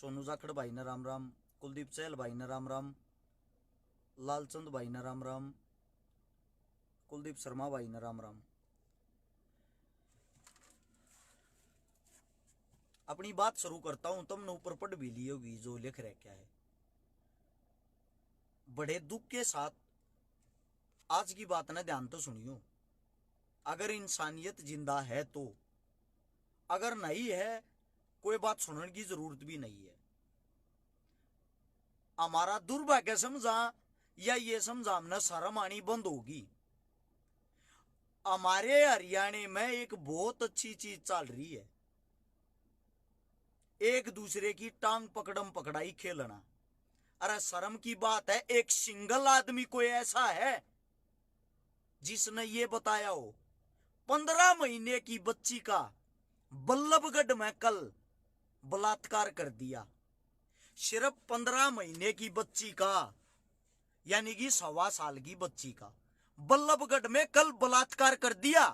सोनू जाखड़ भाई ने राम राम, कुलदीप चहल भाई ने राम राम, लालचंद भाई ने राम राम, कुलदीप शर्मा भाई ने राम राम। अपनी बात शुरू करता हूं। तुमने ऊपर पढ़ भी ली होगी जो लिख रहे क्या है। बड़े दुख के साथ आज की बात ना ध्यान तो सुनियो। अगर इंसानियत जिंदा है तो, अगर नहीं है कोई बात सुनने की जरूरत भी नहीं है। हमारा दुर्भाग्य समझा या ये समझा हमने शर्म आनी बंद होगी। हमारे हरियाणा में एक बहुत अच्छी चीज चल रही है, एक दूसरे की टांग पकड़म पकड़ाई खेलना। अरे शर्म की बात है, एक सिंगल आदमी कोई ऐसा है जिसने ये बताया हो 15 महीने की बच्ची का बल्लभगढ़ में कल बलात्कार कर दिया। सिर्फ 15 महीने की बच्ची का, यानी कि 1.25 साल की बच्ची का बल्लभगढ़ में कल बलात्कार कर दिया।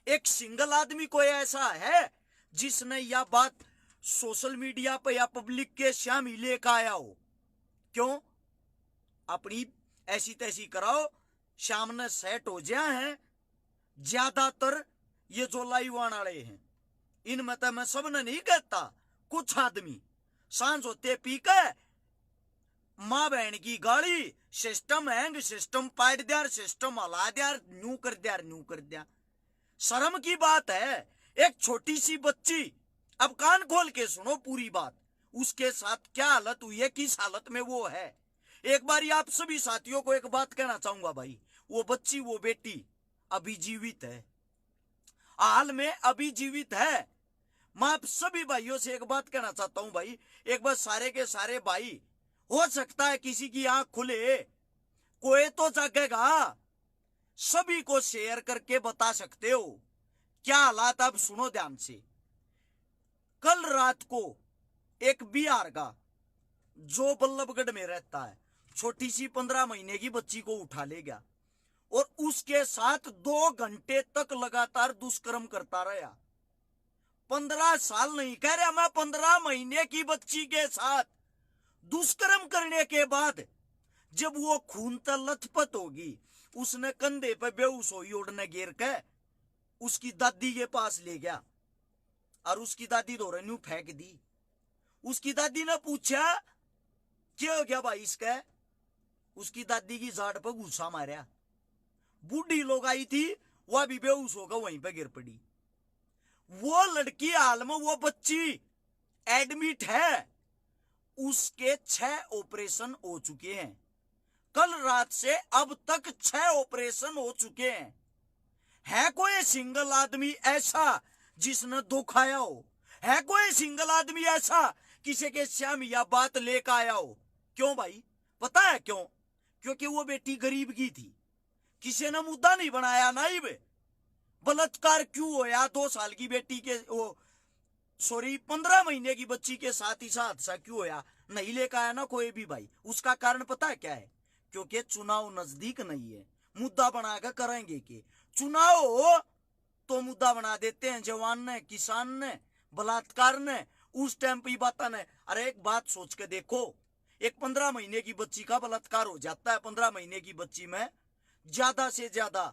एक सिंगल आदमी कोई ऐसा है जिसने यह बात सोशल मीडिया पर या पब्लिक के सामने लेकर आया हो? क्यों? अपनी ऐसी तैसी कराओ, सामने सेट हो जाए हैं। ज्यादातर ये जो लाइव आने वाले हैं इनमें तो मैं सबने नहीं कहता, कुछ आदमी सांझ होते पी के मां बहन की गाली, सिस्टम हैंग, सिस्टम पाट दिया, सिस्टम हला दिया, न्यू कर दिया, न्यू कर दिया। शर्म की बात है, एक छोटी सी बच्ची, अब कान खोल के सुनो पूरी बात, उसके साथ क्या हालत हुई है, किस हालत में वो है। एक बार आप सभी साथियों को एक बात कहना चाहूंगा भाई, वो बच्ची, वो बेटी अभी जीवित है, हाल में अभी जीवित है। मैं आप सभी भाइयों से एक बात कहना चाहता हूं भाई, एक बार सारे के सारे भाई, हो सकता है किसी की आंख खुले, कोई तो जागेगा, सभी को शेयर करके बता सकते हो क्या हालात। अब सुनो ध्यान से। कल रात को एक बिहार का जो बल्लभगढ़ में रहता है, छोटी सी 15 महीने की बच्ची को उठा ले गया और उसके साथ 2 घंटे तक लगातार दुष्कर्म करता रहा। 15 साल नहीं कह रहा मैं, 15 महीने की बच्ची के साथ दुष्कर्म करने के बाद जब वो खून तक लथपथ होगी, उसने कंधे पे बेहोश होई उड़ने गिर के उसकी दादी के पास ले गया और उसकी दादी दौरे न्यू फेंक दी। उसकी दादी ने पूछा क्या हो गया भाई इसका? उसकी दादी की जाड़ पर गुस्सा मारा। बूढ़ी लोग आई थी, वह भी बेहोश होकर वहीं पे गिर पड़ी। वो लड़की हाल में, वो बच्ची एडमिट है, उसके 6 ऑपरेशन हो चुके हैं। कल रात से अब तक 6 ऑपरेशन हो चुके हैं। है कोई सिंगल आदमी ऐसा जिसने दुखाया हो? है कोई सिंगल आदमी ऐसा किसी के श्याम या बात लेकर आया हो? क्यों भाई? पता है क्यों? क्योंकि वो बेटी गरीब की थी, किसी ने मुद्दा नहीं बनाया। नहीं बे, बलात्कार क्यों होया 2 साल की बेटी के, वो सॉरी 15 महीने की बच्ची के साथ ही हादसा क्यों होया? नहीं लेकर आया ना कोई भी भाई। उसका कारण पता है क्या है? क्योंकि चुनाव नजदीक नहीं है, मुद्दा बनाकर करेंगे कि चुनाव हो तो मुद्दा बना देते हैं जवान ने, किसान ने, बलात्कार ने, उस टाइम पे बात ने। अरे एक बात सोच के देखो, एक 15 महीने की बच्ची का बलात्कार हो जाता है। 15 महीने की बच्ची में ज्यादा से ज्यादा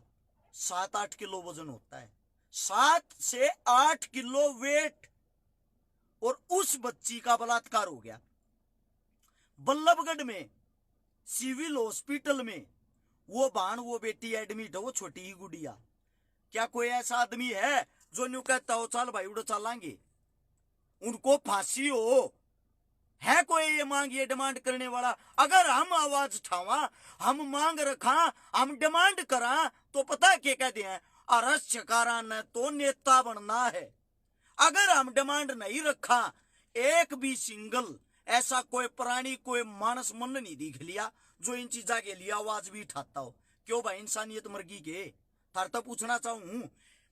7-8 किलो वजन होता है, 7 से 8 किलो वेट, और उस बच्ची का बलात्कार हो गया। बल्लभगढ़ में सिविल हॉस्पिटल में वो बहन, वो बेटी एडमिट है, वो छोटी ही गुड़िया। क्या कोई ऐसा आदमी है जो न्यू कहता हो चल भाई उड़ चलांगे, उनको फांसी हो? है कोई ये मांग, ये डिमांड करने वाला? अगर हम आवाज उठावा, हम मांग रखा, हम डिमांड करा, तो पता क्या कहते हैं? अरक्षकारा ने तो नेता बनना है। अगर हम डिमांड नहीं रखा, एक भी सिंगल ऐसा कोई प्राणी, कोई मानस मन नहीं दिख लिया जो इन चीजा के लिए आवाज भी उठाता हो। क्यों भाई? इंसानियत मर्गी के थार तो पूछना चाहूं।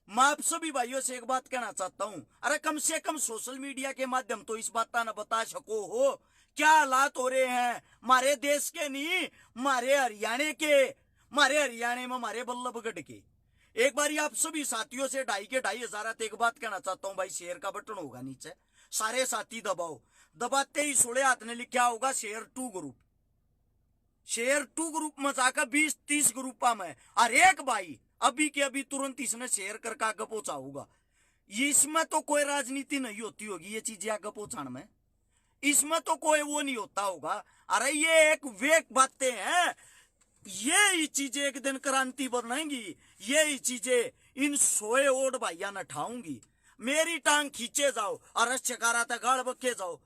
मैं आप सभी भाइयों से एक बात कहना चाहता हूं, अरे कम से कम सोशल मीडिया के माध्यम तो इस बात ना बता सको हो क्या हालात हो रहे हैं हमारे देश के, नहीं हमारे हरियाणा के, हमारे हरियाणा में, हमारे बल्लभगढ़ के। एक बार आप सभी साथियों से 2,500 एक बात कहना चाहता हूं भाई, शेयर का बटन होगा नीचे, सारे साथी दबाओ। दबाते ही सोड़े हाथ ने लिखा होगा share to group. Share to group में जाकर 20-30 ग्रुपा में और एक भाई अभी के अभी तुरंत इसने शेयर करके आगे पहुंचा होगा। इसमें तो कोई राजनीति नहीं होती होगी, ये चीजें आगे पहुंचाने में इसमें तो कोई वो नहीं होता होगा। अरे ये एक वेक बातें हैं, ये चीजें एक दिन क्रांति बनाएंगी, ये चीजें इन सोए ओड भाइया न ठाऊंगी। मेरी टांग खींचे जाओ और चकारा तक गाड़ बक्के जाओ,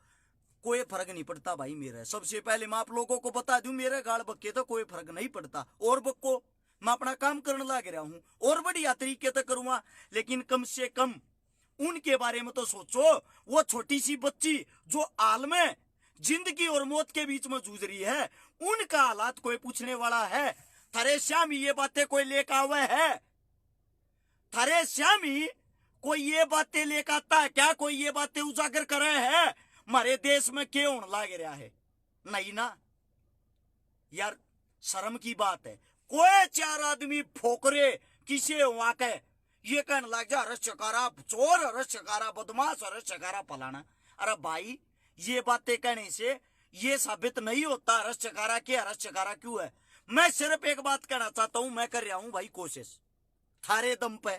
कोई फर्क नहीं पड़ता भाई मेरा। सबसे पहले मैं आप लोगों को बता दूं, मेरे गाड़ बक्के तो कोई फर्क नहीं पड़ता। और बक्को मैं अपना काम करने लग रहा हूं और बढ़िया तरीके तक करूंगा, लेकिन कम से कम उनके बारे में तो सोचो। वो छोटी सी बच्ची जो हाल में जिंदगी और मौत के बीच में जूझ रही है, उनका हालात कोई पूछने वाला है? थारे श्यामी ये बातें कोई लेकर आवे है? थारे श्यामी कोई ये बातें लेकर आता है क्या? कोई ये बातें उजागर करे है? हमारे देश में क्यों होने लग रहा है? नहीं ना यार, शर्म की बात है। कोई चार आदमी फोकरे किसे वहां के ये कहने लग जा, अरे चकारा चोर, अरे चकारा बदमाश, अरे चकारा फलाना। अरे भाई ये बातें कहने से ये साबित नहीं होता अरे चकारा के अरे चकारा क्यों है। मैं सिर्फ एक बात कहना चाहता हूं, मैं कर रहा हूं भाई कोशिश थारे दम पे।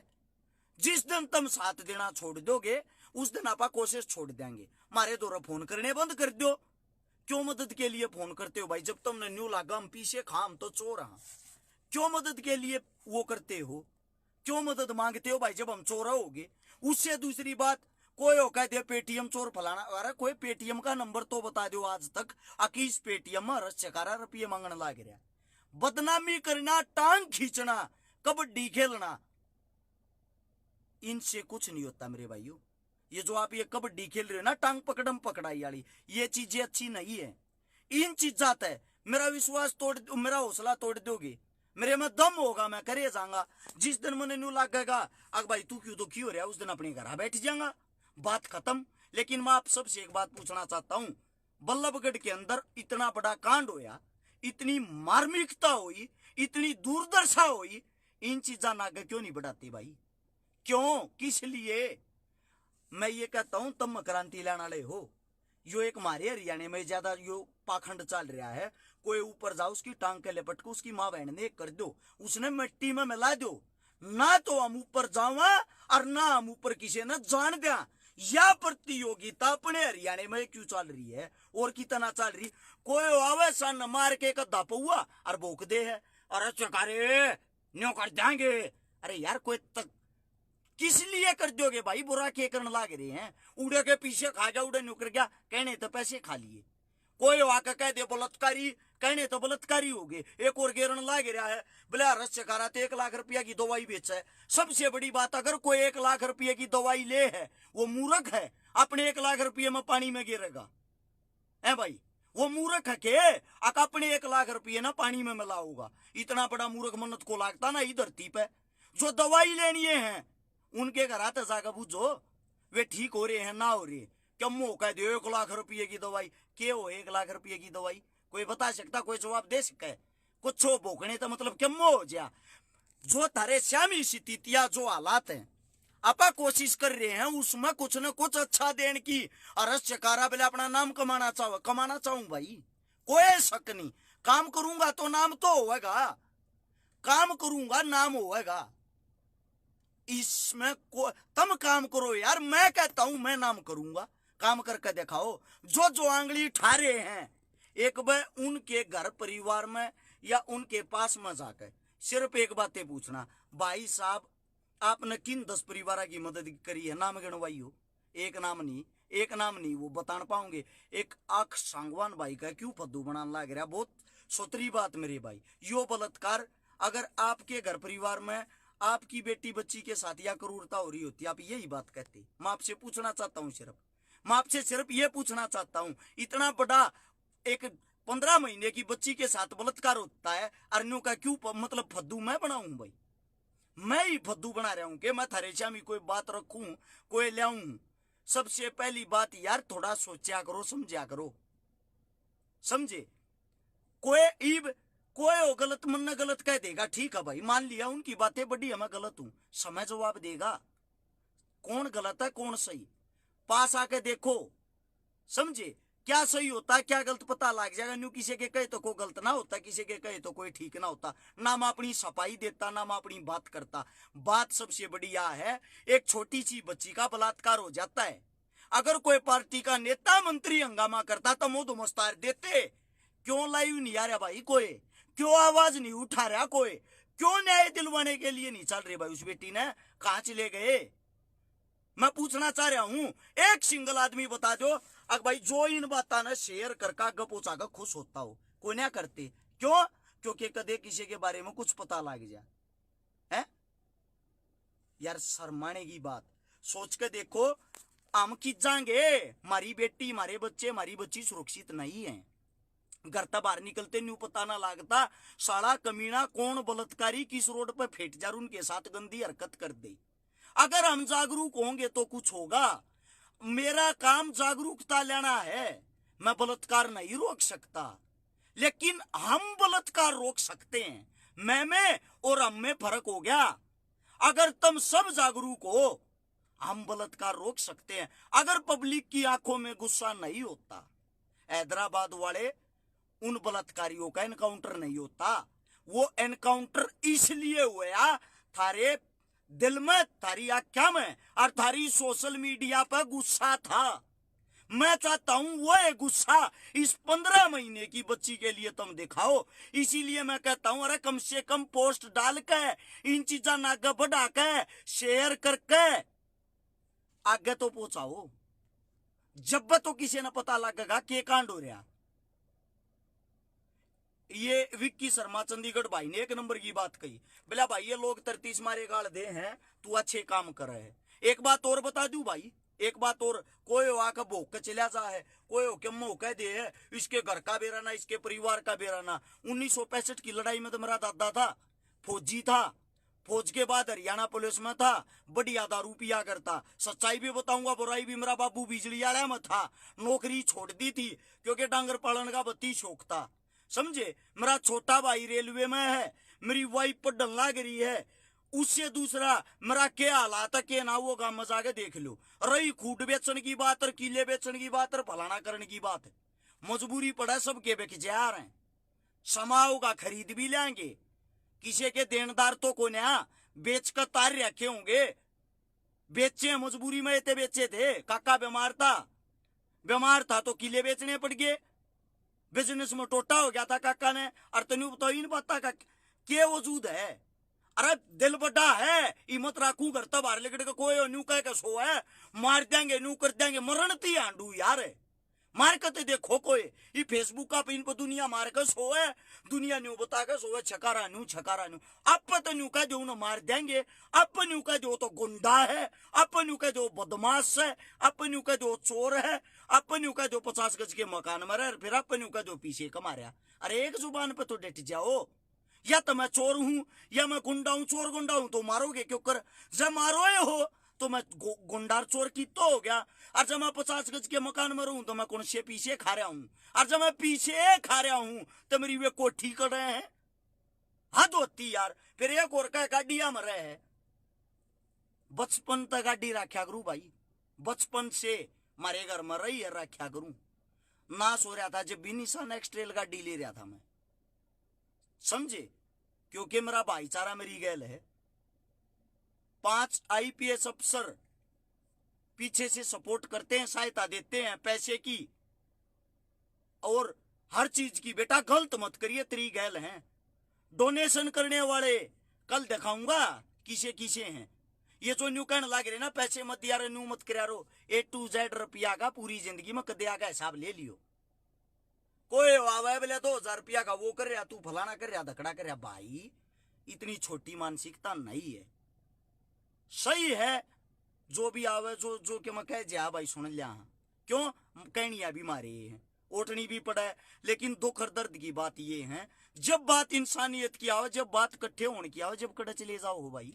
जिस दिन तुम साथ देना छोड़ दोगे उस दिन आपा कोशिश छोड़ देंगे। मारे दौरा फोन करने बंद कर दो। क्यों मदद के लिए फोन करते हो भाई? जब तुमने न्यू लागा हम पीछे खाम तो चोर हाँ, क्यों मदद के लिए वो करते हो? क्यों मदद मांगते हो भाई जब हम चोर होगे? उससे दूसरी बात, कोई हो कह दे पेटीएम चोर फलाना। अरे कोई पेटीएम का नंबर तो बता दो आज तक, आकि इस पेटीएम में रस चकारा रुपये मांगने लग रहा। बदनामी करना, टांग खींचना, कबड्डी खेलना, इनसे कुछ नहीं होता मेरे भाइयों। ये जो आप ये कबड्डी खेल रहे हो ना, टांग पकड़म पकड़ाई वाली, ये चीजें अच्छी नहीं है। इन चीजा है मेरा विश्वास तोड़, मेरा हौसला तोड़ दोगे, मेरे में दम होगा, मैं करे जाऊंगा। जिस दिन मैंने न्यू लगेगा अग भाई तू क्यों दुखी हो रहा है, उस दिन अपने घर बैठ जाऊंगा, बात खत्म। लेकिन मैं आप सबसे एक बात पूछना चाहता हूं, बल्लभगढ़ के अंदर इतना बड़ा कांड होया, इतनी मार्मिकता हुई, इतनी दूरदर्शा हुई, इन चीजा ना क्यों नहीं बढ़ाती भाई? क्यों, किस लिए? मैं ये कहता हूं तुम क्रांति लाने वाले हो। यो एक मारे हरियाणा में ज्यादा यो पाखंड चल रहा है, कोई ऊपर जाओ उसकी टांग के लिपट को उसकी माँ बहन ने कर दो, उसने मिट्टी में मिला दो ना, तो हम ऊपर जावा और ना हम ऊपर किसी ने जान दिया। यह प्रतियोगिता अपने हरियाणा में क्यों चल रही है और कितना चल रही? कोई आवे सन मार के गद्दा पौआ और भोक दे है, अरे चकारे न्यो कर देंगे। अरे यार कोई तक किस लिए कर दोगे भाई? बुरा के करने लाग रहे हैं, उड़े के पीछे खा जा, उड़े नुकर गया, कहने तो पैसे खा लिए। कोई आके कह दे बलात्कारी, कहने तो बलात्कारी हो गए। एक और गेरन लाग रहा है, बोला रस चकारा तो 1 लाख रुपया की दवाई बेचा है। सबसे बड़ी बात, अगर कोई 1 लाख रुपये की दवाई ले है वो मूर्ख है, अपने 1 लाख रुपये में पानी में गिरेगा है भाई? वो मूर्ख है के अपने 1 लाख रुपये ना पानी में मिला होगा। इतना बड़ा मूर्ख मन्नत को लागता ना ही धरती पे। जो दवाई लेनी है उनके घर आते जाकर पूछो वे ठीक हो रहे हैं ना हो रहे। क्या मुंह कह दो 1 लाख रुपये की दवाई, क्या हो 1 लाख रुपये की दवाई? कोई बता सकता, कोई जवाब दे सके? कुछ भोगने तो मतलब क्या मुंह हो जा? जो तारे श्यामी स्थितियां जो हालात हैं आपा कोशिश कर रहे हैं उसमें कुछ न कुछ अच्छा देने की। अरस चकारा बोले अपना नाम कमाना चाहूं भाई, कोई शक नहीं। काम करूंगा तो नाम तो होगा, काम करूंगा नाम होगा। इसमें तुम काम करो यार, मैं कहता हूं मैं नाम करूंगा, काम करके दिखाओ। जो आंगली ठा रहे हैं एक बार उनके घर परिवार में या उनके पास में जाकर सिर्फ एक बातें पूछना, भाई साहब आपने किन 10 परिवार की मदद करी है? नाम गिनवाई हो, एक नाम नहीं वो बता पाओगे। एक आख सांगवान भाई का क्यों फद्दू बनाने लग रहा? बहुत सोतरी बात मेरे भाई। यो बलात्कार अगर आपके घर परिवार में आपकी बेटी बच्ची के साथ या क्रूरता हो रही होती, आप यही बात कहते? मैं आपसे पूछना चाहता हूँ, मैं आपसे सिर्फ ये पूछना चाहता हूँ, इतना बड़ा एक 15 महीने की बच्ची के साथ बलात्कार होता है, अर्नियों का क्यों मतलब फद्दू मैं बनाऊं भाई? मैं ही फद्दू बना रहा हूं कि मैं थारे श्यामी कोई बात रखूं, कोई लाऊं? सबसे पहली बात यार थोड़ा सोचा करो, समझा करो, समझे? कोई हो गलत मन न गलत कह देगा, ठीक है भाई मान लिया उनकी बातें बड़ी है, मैं गलत हूं, समय जवाब देगा कौन गलत है कौन सही, पास आके देखो, समझे? क्या सही होता है क्या गलत पता लग जाएगा। न्यू किसी के कहे तो कोई गलत ना होता, किसी के कहे तो कोई ठीक ना होता। ना मैं अपनी सफाई देता ना मैं अपनी बात करता। बात सबसे बड़ी यह है, एक छोटी सी बच्ची का बलात्कार हो जाता है, अगर कोई पार्टी का नेता मंत्री हंगामा करता तो मुंह मुस्तार देते। क्यों लाइव नहीं आ रहा भाई कोई, क्यों आवाज नहीं उठा रहा कोई, क्यों न्याय दिलवाने के लिए नहीं चल रही भाई। उस बेटी ने कहां चले गए, मैं पूछना चाह रहा हूं। एक सिंगल आदमी बता दो अगर भाई जो इन बातों ने शेयर करके आगे पहुंचाकर खुश होता हो, कोई ना करते। क्यों? क्योंकि कदे किसी के बारे में कुछ पता लग जाए है यार। शर्माने की बात सोच के देखो, हम की जाएंगे, हमारी बेटी हमारे बच्चे हमारी बच्ची सुरक्षित नहीं है। घर तक बाहर निकलते न्यू पता ना लगता साला कमीना कौन बलात्कारी किस रोड पर फेट जार उनके साथ गंदी हरकत कर दे। अगर हम जागरूक होंगे तो कुछ होगा। मेरा काम जागरूकता लेना है, मैं बलात्कार नहीं रोक सकता, लेकिन हम बलात्कार रोक सकते हैं। मैं और हम में फर्क हो गया। अगर तुम सब जागरूक हो हम बलात्कार रोक सकते हैं। अगर पब्लिक की आंखों में गुस्सा नहीं होता, हैदराबाद वाले उन बलात्कारियों का एनकाउंटर नहीं होता। वो एनकाउंटर इसलिए हुआ थारे दिल में, थारी आख्या में और थारी सोशल मीडिया पर गुस्सा था। मैं चाहता हूं वो है गुस्सा इस 15 महीने की बच्ची के लिए तुम दिखाओ। इसीलिए मैं कहता हूं अरे कम से कम पोस्ट डाल के इन चीजा आगे बढ़ा के शेयर करके आगे तो पहुंचाओ। जब तो किसी ने पता लगेगा के कांड हो रहा। ये विक्की शर्मा चंडीगढ़ भाई ने एक नंबर की बात कही, बोला भाई ये लोग 33 मारे गाल दे हैं, तू अच्छे काम कर रहे है। एक बात और बता दूं भाई, एक बात और, कोई आकर भोग के चला जा है, कोई होके मौका दे है, इसके घर का बेराना इसके परिवार का बेराना। 1965 की लड़ाई में तो मेरा दादा था, फौजी था, फौज के बाद हरियाणा पुलिस में था, बढ़िया दारू पिया करता। सच्चाई भी बताऊंगा बुराई भी, मेरा बाबू बिजली वाला में था, नौकरी छोड़ दी थी क्योंकि डांगर पालन का बत्ती शौक था, समझे। मेरा छोटा भाई रेलवे में है, मेरी वाइफ पढ़ने लग रही है। उससे दूसरा मेरा क्या हालात है के ना वो गांव में जाके देख लो। रही खूट बेचन की बात और किले बेचन की बात और फलाना करने की बात है, मजबूरी पड़ा सबके बेजार हैं। समाओ का खरीद भी लेंगे, किसी के देनदार तो को ना बेच कर तार रखे होंगे, बेचे मजबूरी में थे, बेचे थे। काका बीमार था तो किले बेचने पड़ गए, बिजनेस में टोटा हो गया था काका ने। और तेन बताओ इन बात का क्या वजूद है। अरे दिल बड़ा है, हिम्मत राखू घर तब बाहर लेकर कोई न्यू कह के सो है, मार देंगे न्यू कर देंगे, मरण ती आंडू यार मार कर देखो कोई ये फेसबुक का इन पर दुनिया मार कर सो है, दुनिया न्यू बता कर सो है छकारा न्यू आप तो न्यू कह दो मार देंगे, आप न्यू कह दो तो गुंडा है, आप न्यू कह दो बदमाश है, आप न्यू कह दो चोर है, आप न्यू कह दो 50 गज के मकान में रहे, फिर आप न्यू कह दो पीछे कमा रहा। अरे एक जुबान पे तो डट जाओ, या तो मैं चोर हूं या मैं गुंडा हूं। चोर गुंडा हूं तो मारोगे क्यों कर, जब मारोए हो तो मैं गुंडार चोर की तो हो गया। और जब मैं 50 गज के मकान में रहूं तो मैं कौन से पीछे खा रहा हूं, और जब मैं पीछे खा रहा हूं तो मेरी वे कोठी कर रहे हैं, हद होती यार। फिर एक और का गाड़िया में रहे, बचपन तक गाड़ी रखा करूं भाई, बचपन से मारे घर में रही है रखा करूं। नाश हो रहा था जब भी निशान एक्सट्रेल गाड़ी ले रहा था मैं, समझे, क्योंकि मेरा भाईचारा मेरी गैल है। 5 IPS अफसर पीछे से सपोर्ट करते हैं, सहायता देते हैं पैसे की और हर चीज की। बेटा गलत मत करिए, तेरी गैल हैं डोनेशन करने वाले, कल दिखाऊंगा किसे किसे हैं। ये जो न्यू कहने लग रहे ना पैसे मत दिया रे न्यू मत करा रो, A to Z रुपया का पूरी जिंदगी में कदे का हिसाब ले लियो। कोई आवे बोले 2000 रुपया का वो कर रहा, तू फलाना कर रहा, धकड़ा कर रहा। भाई इतनी छोटी मानसिकता नहीं है। सही है जो भी आवे जो जो के मैं कह जा भाई सुन लिया, क्यों कहनिया भी मारे हैं, ओटनी भी पड़ा है। लेकिन दुख और दर्द की बात ये है, जब बात इंसानियत की आवे, जब बात इकट्ठे होने की आवे, जब कड़े चले जाओ हो भाई।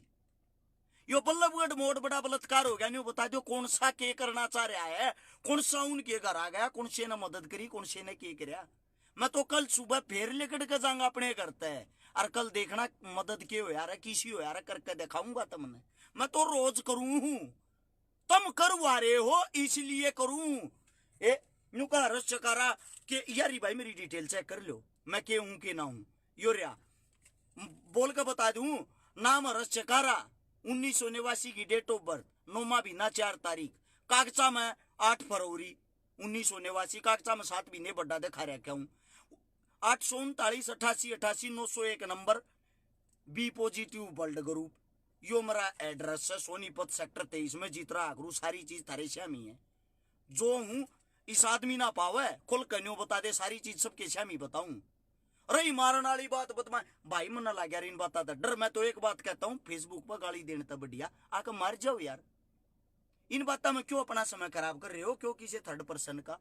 यो बल्लभगढ़ मोड़ बड़ा बलात्कार हो गया, नहीं बता दो कौन सा के करना चाह रहा है, कौन सा उनके घर आ गया, कौन से ने मदद करी, कौन से ने के कराया। मैं तो कल सुबह फिर लेकर के जाऊंगा अपने करता है, और कल देखना मदद के हो यार किसी हो यार करके दिखाऊंगा तुमने। मैं तो रोज करूं हूं, तुम करवा रहे हो इसलिए करूं। न्यू का रस चकारा के यारी भाई मेरी डिटेल चेक कर लो, मैं के हूं के ना हूं। यो रहा बोल कर बता दूं, नाम रस चकारा, 1989 की डेट ऑफ बर्थ, 9 महीना 4 तारीख, कागजा में 8 फरवरी 1989, कागजा में 7 महीने बड़ा दिखा रखा हूं। 839 88 88 901 number, B positive blood group. यो मेरा एड्रेस है, सोनीपत सेक्टर 23 में, जीतरा आगरू, सारी चीज थारे श्यामी है। जो हूं इस आदमी ना पावे, खुल कन्यो बता दे, सारी चीज सबके श्यामी बताऊं। रही मारन वाली बात बदमा भाई मन लग गया इन बात डर। मैं तो एक बात कहता हूं, फेसबुक पर गाली देने तब बढ़िया आकर मार जाओ यार। इन बातों में क्यों अपना समय खराब कर रहे हो, क्यों किसी थर्ड पर्सन का।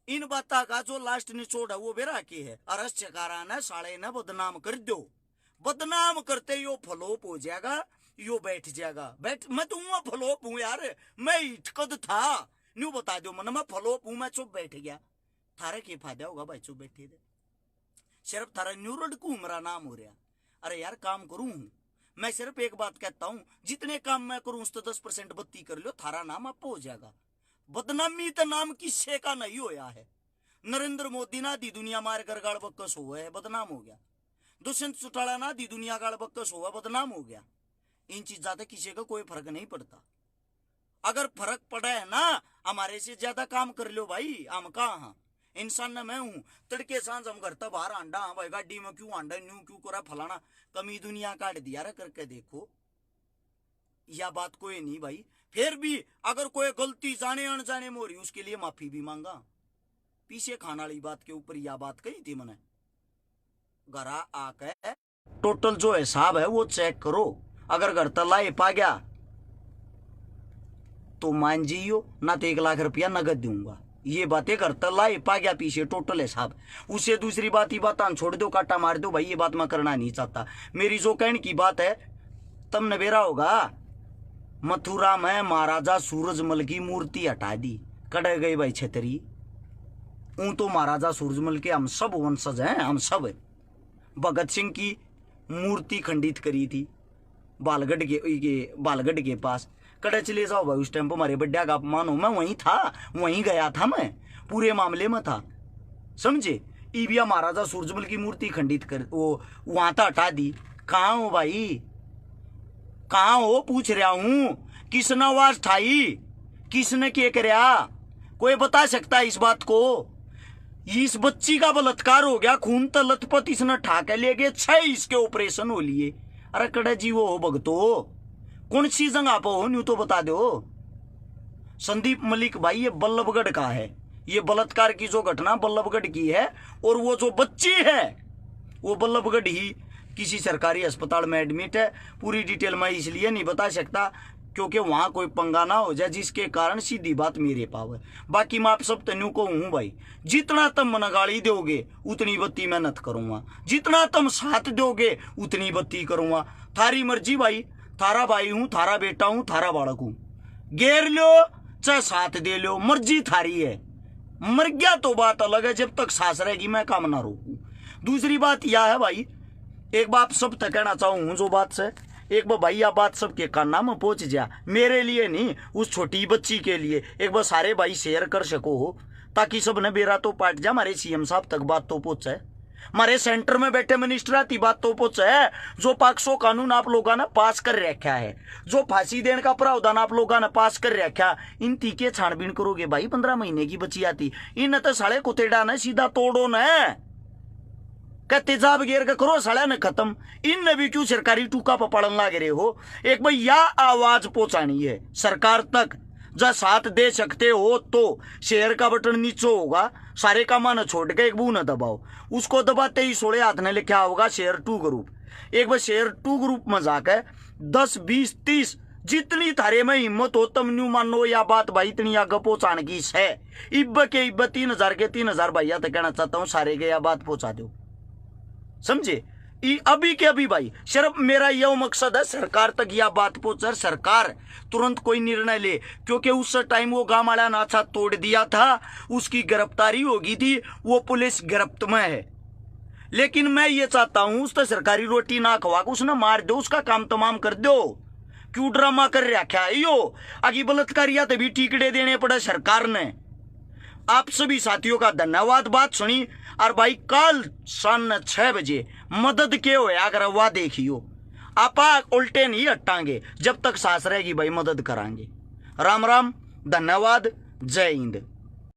इन बातों का जो लास्ट निचोड़ है वो बेरा की है, अरस चकारा ने साले ने बदनाम कर दो। बदनाम करते यो फ्लॉप हो जाएगा, यो बैठ जाएगा। मैं तो फ्लॉप हूं यार, मैं इटकद था न्यू बता दो मन, मैं फ्लॉप हूं, मैं चुप बैठ गया। थारे के फायदा होगा भाई चुप बैठे दे, सिर्फ थारा न्यूरोड को मेरा नाम हो रहा। अरे यार काम करूं मैं, सिर्फ एक बात कहता हूं, जितने काम मैं करूं उस तो 10% बत्ती कर लो, थारा नाम आप हो जाएगा। बदनामी तो नाम किससे का नहीं होया है। नरेंद्र मोदी ना दी दुनिया मार कर गाड़ बक्कस हुआ है, बदनाम हो गया। दुष्यंत चौटाला ना दी दुनिया गाड़ बक्कस हुआ, बदनाम हो गया। इन चीजों से किसी का कोई फर्क नहीं पड़ता। अगर फर्क पड़ा है ना, हमारे से ज्यादा काम कर लो भाई, हम कहा इंसान ना मैं हूं। तड़के सांझ हम घर तक बाहर आंडा, भाई गाड़ी में क्यों आंडा, न्यू क्यों करा फलाना, कमी दुनिया काट दिया रे करके देखो। यह बात कोई नहीं भाई, फिर भी अगर कोई गलती जाने अनजाने में हो रही उसके लिए माफी भी मांगा। पीछे खाने वाली बात के ऊपर यह बात कही थी मैंने, घरा आके टोटल जो हिसाब है वो चेक करो। अगर घर तला पा गया तो मान जियो, ना तो 1 लाख रुपया नगद दूंगा। ये बातें करता लाई पा गया पीछे टोटल हिसाब। उससे दूसरी बात, ये बात छोड़ दो, काटा मार दो भाई, ये बात मैं करना नहीं चाहता। मेरी जो कहने की बात है, तब नवेरा होगा, मथुरा में महाराजा सूरजमल की मूर्ति हटा दी, कड़े गए भाई छतरी। ऊं तो महाराजा सूरजमल के हम सब वंशज हैं, हम सब। भगत सिंह की मूर्ति खंडित करी थी बालगढ़ के पास, कड़े चले जाओ भाई। उस टाइम पर हमारे बड्डा का अपमान हो, मैं वहीं था, वहीं गया था, मैं पूरे मामले में था, समझे। ईबिया महाराजा सूरजमल की मूर्ति खंडित कर वो वहां था, हटा दी। कहाँ हो भाई, कहाँ हो, पूछ रहा हूं। किसने आवाज ठाई, किसने क्या करया, कोई बता सकता है इस बात को। इस बच्ची का बलात्कार हो गया, खून तलतपत इसने ठाके ले गए, 6 इसके ऑपरेशन हो लिए। अरे कड़े जी वो हो भगतो, कौन सी जगह पर हो, न्यू तो बता दो। संदीप मलिक भाई ये बल्लभगढ़ का है, ये बलात्कार की जो घटना बल्लभगढ़ की है, और वो जो बच्ची है वो बल्लभगढ़ ही किसी सरकारी अस्पताल में एडमिट है। पूरी डिटेल मैं इसलिए नहीं बता सकता क्योंकि वहां कोई पंगा ना हो जाए, जिसके कारण सीधी बात मेरे पाव है। बाकी मैं आप सब तन्यू को हूं भाई, जितना तुम मन गाली दोगे उतनी बत्ती मेहनत करूंगा, जितना तुम साथ दोगे उतनी बत्ती करूंगा। थारी मर्जी भाई, थारा भाई हूं, थारा बेटा हूं, थारा बालक हूं, घेर लो चाहे साथ दे लो, मर्जी थारी है। मर गया तो बात अलग है, जब तक सांस रहेगी मैं काम ना रोकूं। दूसरी बात यह है भाई, एक बात सब तक कहना चाहूँ जो बात से, एक बार भाई यह बात सबके काना में पहुंच जा, मेरे लिए नहीं उस छोटी बच्ची के लिए। एक बार सारे भाई शेयर कर सको हो, ताकि सब ने बेरा तो पाट जा, हमारे सीएम साहब तक बात तो पहुंचे, हमारे सेंटर में बैठे मिनिस्टर आती बात तो पहुंचे। जो 500 कानून आप लोगों ने पास कर रखा है, जो फांसी देने का प्रावधान आप लोगों ने पास कर रखा, इन तीके छानबीन करोगे भाई। 15 महीने की बच्ची आती, इन तो साले कुतेड़ा ने सीधा तोड़ो न, तेजाब गेर के करो साले ने खत्म। इन ने भी क्यों सरकारी टूका पर पड़न लाग रहे हो। एक भाई यह आवाज पहुंचानी है सरकार तक, जब साथ दे सकते हो तो शेयर का बटन नीचे होगा, सारे का मन छोड़ के एक बू न दबाओ, उसको दबाते ही 16 हाथ ने लिखा होगा शेयर 2 ग्रुप। एक बार शेयर 2 ग्रुप में जाकर 10 20 30 जितनी थारे में हिम्मत हो तम न्यू मानो या बात भाई इतनी आगे पहुंचाने की है। इब्ब के इब्ब 3000 के 3000 भैया तो कहना चाहता हूँ, सारे के यह बात पहुंचा दो, समझे। अभी के अभी भाई सिर्फ मेरा यह मकसद है सरकार तक यह बात पहुंचे, सरकार तुरंत कोई निर्णय ले, क्योंकि उस टाइम वो गांव वाला नाचा तोड़ दिया था, उसकी गिरफ्तारी होगी थी, वो पुलिस गिरफ्त में है। लेकिन मैं ये चाहता हूं उस तो सरकारी रोटी ना खवा के उसने मार दो, उसका काम तमाम कर दो। क्यों ड्रामा कर रखा है यो, आगे बलात्कारिया तभी टिकड़े देने पड़े सरकार ने। आप सभी साथियों का धन्यवाद। बात सुनी। और भाई कल शाम 6 बजे मदद के हो अगर वाह देखियो, आपा उल्टे नहीं हटांगे, जब तक सांस रहेगी भाई मदद करांगे। राम राम, धन्यवाद, जय हिंद।